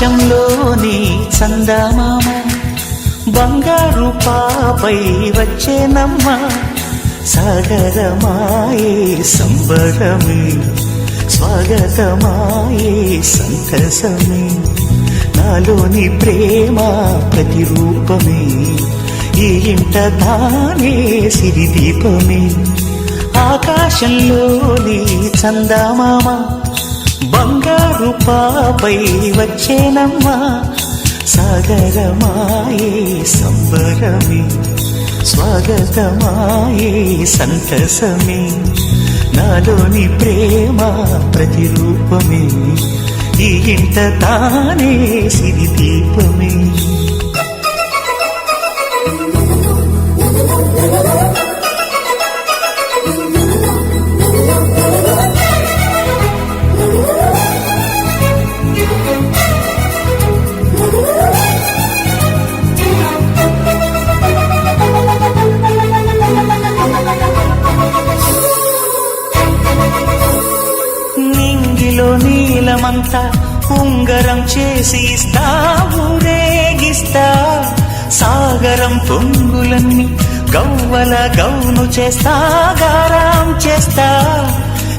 ఆకాశంలోని చందమామ బంగారు పాపై వచ్చేనమ్మ సాగరమాయే సంబరమే స్వాగతమాయే సంతసమే నాలోని ప్రేమ ప్రతిరూపమే ఈ ఇంట తానే సిరిదీపమే ఆకాశంలోని చందమామ బంగారు పాపై వచ్చేనమ్మా సాగరమాయే సంబరమే స్వాగతమాయే సంతసమే నాలోని ప్రేమ ప్రతిరూపమే ఈ ఇంట తానే సిరిదీపమే నీలమంతా ఉంగరం చేసి ఇస్తా ఊరేగిస్తా సాగరం పొంగులన్నీ గవ్వల గౌను చేస్తా గారం చేస్తా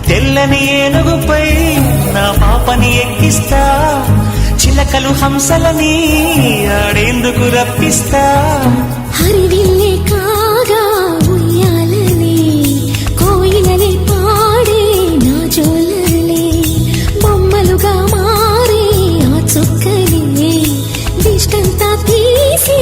తెల్లని ఏనుగుపై నా పాపని ఎక్కిస్తా చిలకలు హంసలని ఆడేందుకు రప్పిస్తా హరివిల్లే కాగా ఉయ్యాలనే కోయిలనే పాడే నా జోలలే బొమ్మలుగా మారే ఆ చుక్కలే దిష్టంతా తీసి